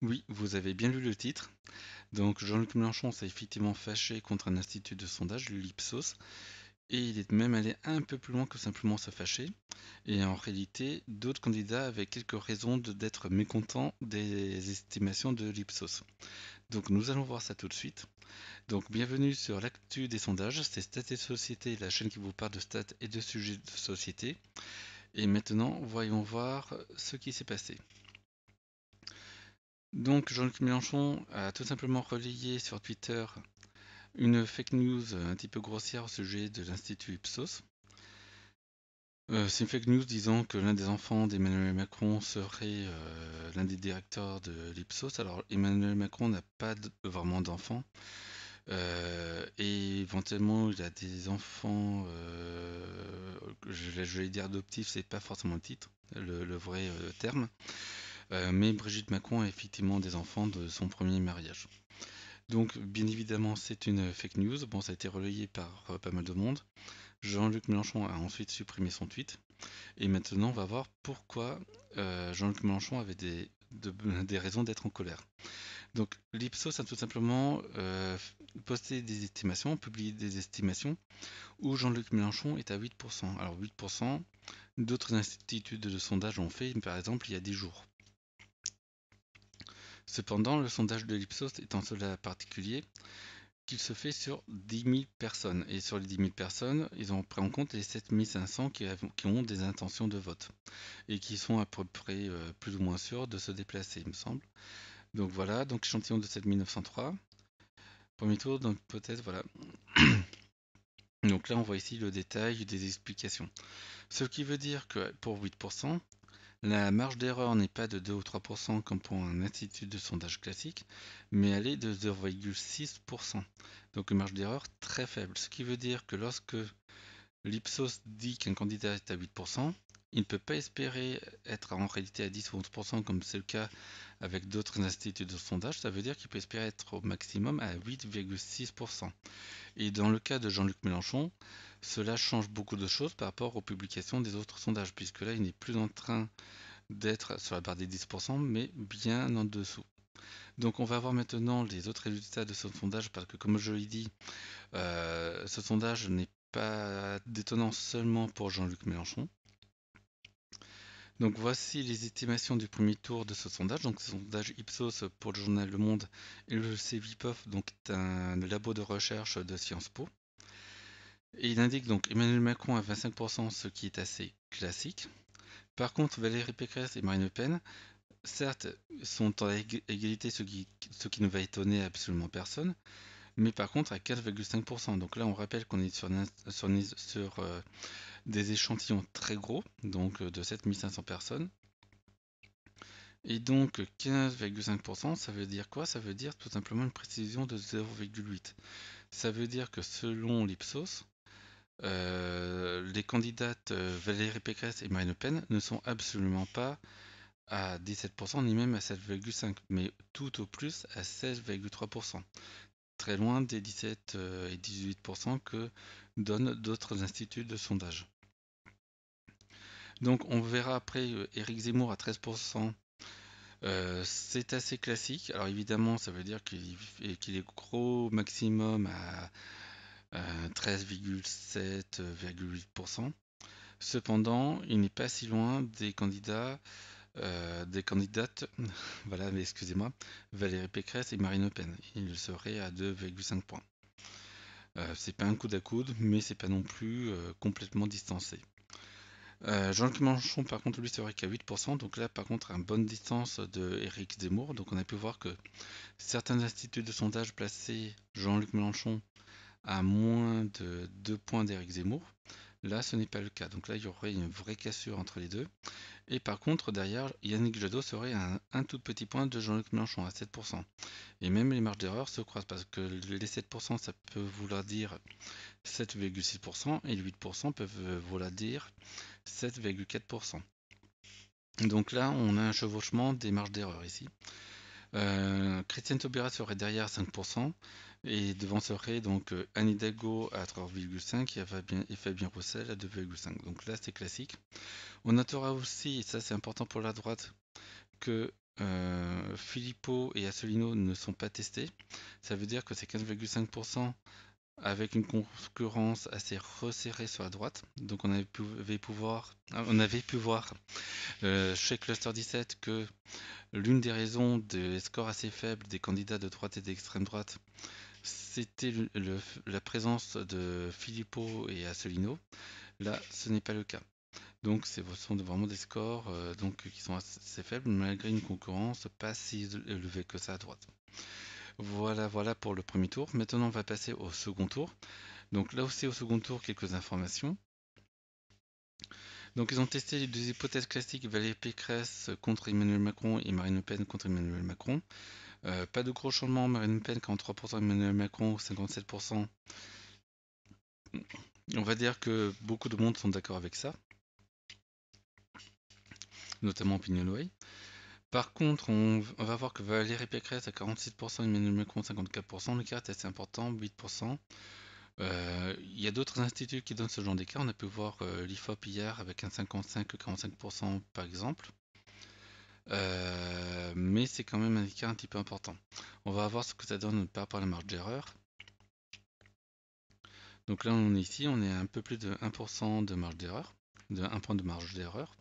Oui, vous avez bien lu le titre. Donc Jean-Luc Mélenchon s'est effectivement fâché contre un institut de sondage, l'Ipsos, et il est même allé un peu plus loin que simplement se fâcher. Et en réalité, d'autres candidats avaient quelques raisons d'être mécontents des estimations de l'Ipsos. Donc nous allons voir ça tout de suite. Donc bienvenue sur l'actu des sondages, c'est Stats et Société, la chaîne qui vous parle de stats et de sujets de société. Et maintenant, voyons voir ce qui s'est passé. Donc Jean-Luc Mélenchon a tout simplement relayé sur Twitter une fake news un petit peu grossière au sujet de l'Institut Ipsos. C'est une fake news disant que l'un des enfants d'Emmanuel Macron serait l'un des directeurs de l'Ipsos. Alors Emmanuel Macron n'a pas vraiment d'enfants. Et éventuellement il a des enfants, je vais dire adoptifs, c'est pas forcément le titre, le vrai terme. Mais Brigitte Macron a effectivement des enfants de son premier mariage. Donc, bien évidemment, c'est une fake news. Bon, ça a été relayé par pas mal de monde. Jean-Luc Mélenchon a ensuite supprimé son tweet. Et maintenant, on va voir pourquoi Jean-Luc Mélenchon avait des raisons d'être en colère. Donc, l'Ipsos a tout simplement posté des estimations, publié des estimations, où Jean-Luc Mélenchon est à 8%. Alors, 8%, d'autres instituts de sondage ont fait, par exemple, il y a 10 jours. Cependant, le sondage de l'Ipsos est en cela particulier qu'il se fait sur 10 000 personnes. Et sur les 10 000 personnes, ils ont pris en compte les 7 500 qui ont des intentions de vote et qui sont à peu près plus ou moins sûrs de se déplacer, il me semble. Donc voilà, donc échantillon de 7 903. Premier tour, donc peut-être, voilà. Donc là, on voit ici le détail des explications. Ce qui veut dire que pour 8%, la marge d'erreur n'est pas de 2 ou 3% comme pour un institut de sondage classique, mais elle est de 0,6%. Donc une marge d'erreur très faible. Ce qui veut dire que lorsque l'Ipsos dit qu'un candidat est à 8%, il ne peut pas espérer être en réalité à 10 ou 11% comme c'est le cas avec d'autres instituts de sondage. Ça veut dire qu'il peut espérer être au maximum à 8,6%. Et dans le cas de Jean-Luc Mélenchon, cela change beaucoup de choses par rapport aux publications des autres sondages, puisque là, il n'est plus en train d'être sur la barre des 10%, mais bien en dessous. Donc on va voir maintenant les autres résultats de ce sondage, parce que comme je l'ai dit, ce sondage n'est pas détonnant seulement pour Jean-Luc Mélenchon. Donc voici les estimations du premier tour de ce sondage. Donc ce sondage Ipsos pour le journal Le Monde et le CVPOF, donc est un labo de recherche de Sciences Po. Et il indique donc Emmanuel Macron à 25%, ce qui est assez classique. Par contre, Valérie Pécresse et Marine Le Pen, certes, sont en égalité, ce qui ne va étonner absolument personne, mais par contre à 4,5%. Donc là, on rappelle qu'on est sur des échantillons très gros, donc de 7500 personnes. Et donc 15,5%, ça veut dire quoi? Ça veut dire tout simplement une précision de 0,8. Ça veut dire que selon l'Ipsos, les candidates Valérie Pécresse et Marine Le Pen ne sont absolument pas à 17% ni même à 7,5%, mais tout au plus à 16,3%. Très loin des 17 et 18% que donnent d'autres instituts de sondage. Donc on verra après Éric Zemmour à 13%. C'est assez classique. Alors évidemment, ça veut dire qu'il est gros maximum à 13,7,8%. Cependant, il n'est pas si loin des candidates, voilà, mais excusez-moi, Valérie Pécresse et Marine Le Pen. Il serait à 2,5 points. C'est pas un coude à coude, mais c'est pas non plus complètement distancé. Jean-Luc Mélenchon, par contre, lui serait qu'à 8%, donc là, par contre, à une bonne distance de Éric Zemmour. Donc on a pu voir que certains instituts de sondage plaçaient Jean-Luc Mélenchon à moins de 2 points d'Éric Zemmour. Là, ce n'est pas le cas. Donc là, il y aurait une vraie cassure entre les deux. Et par contre, derrière, Yannick Jadot serait à un tout petit point de Jean-Luc Mélenchon, à 7%. Et même les marges d'erreur se croisent, parce que les 7%, ça peut vouloir dire 7,6%, et les 8% peuvent vouloir dire 7,4%. Donc là, on a un chevauchement des marges d'erreur ici. Christiane Taubira serait derrière à 5%, et devant serait donc Anne Hidalgo à 3,5% et Fabien Roussel à 2,5%. Donc là, c'est classique. On notera aussi, et ça c'est important pour la droite, que Filippo et Asselineau ne sont pas testés. Ça veut dire que c'est 15,5% avec une concurrence assez resserrée sur la droite. Donc on avait pu voir chez Cluster 17 que l'une des raisons des scores assez faibles des candidats de droite et d'extrême droite, c'était la présence de Filippo et Asselineau. Là, ce n'est pas le cas. Donc, ce sont vraiment des scores qui sont assez faibles, malgré une concurrence pas si élevée que ça à droite. Voilà pour le premier tour. Maintenant, on va passer au second tour. Donc là aussi, au second tour, quelques informations. Donc, ils ont testé les deux hypothèses classiques, Valérie Pécresse contre Emmanuel Macron et Marine Le Pen contre Emmanuel Macron. Pas de gros changements, Marine Le Pen 43%, Emmanuel Macron 57%. On va dire que beaucoup de monde sont d'accord avec ça, notamment Opinionway. Par contre, on va voir que Valérie Pécresse à 46%, Emmanuel Macron 54%, l'écart est assez important, 8%. Il y a d'autres instituts qui donnent ce genre d'écart. On a pu voir l'IFOP hier avec un 55-45% par exemple. Mais c'est quand même un écart un petit peu important. On va voir ce que ça donne par rapport à la marge d'erreur. Donc là, on est ici, on est à un peu plus de 1% de marge d'erreur, de 1 point de marge d'erreur.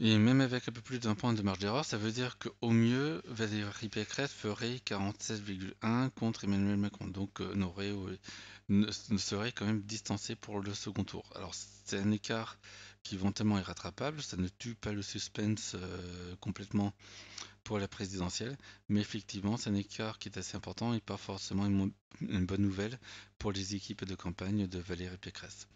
Et même avec un peu plus d'un point de marge d'erreur, ça veut dire qu'au mieux, Valérie Pécresse ferait 47,1 contre Emmanuel Macron. Donc ne serait quand même distancé pour le second tour. Alors c'est un écart qui éventuellement est rattrapable, ça ne tue pas le suspense complètement pour la présidentielle, mais effectivement c'est un écart qui est assez important et pas forcément une bonne nouvelle pour les équipes de campagne de Valérie Pécresse.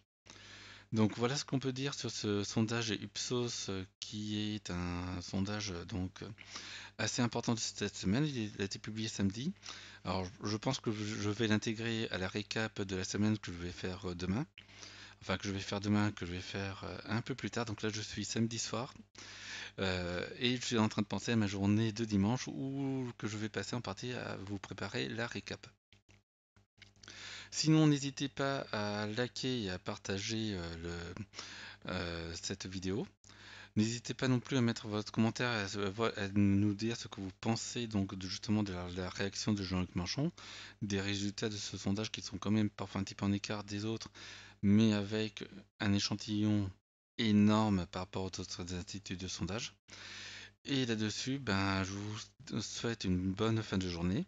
Donc voilà ce qu'on peut dire sur ce sondage Ipsos qui est un sondage assez important de cette semaine. Il a été publié samedi. Alors je pense que je vais l'intégrer à la récap de la semaine que je vais faire demain. Enfin que je vais faire demain, que je vais faire un peu plus tard. Donc là je suis samedi soir et je suis en train de penser à ma journée de dimanche où que je vais passer en partie à vous préparer la récap. Sinon, n'hésitez pas à liker et à partager cette vidéo. N'hésitez pas non plus à mettre votre commentaire et à nous dire ce que vous pensez justement de la réaction de Jean-Luc Mélenchon, des résultats de ce sondage qui sont quand même parfois un petit peu en écart des autres, mais avec un échantillon énorme par rapport aux autres instituts de sondage. Et là-dessus, je vous souhaite une bonne fin de journée.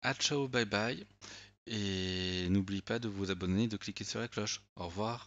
À ciao, bye bye. Et n'oubliez pas de vous abonner et de cliquer sur la cloche. Au revoir.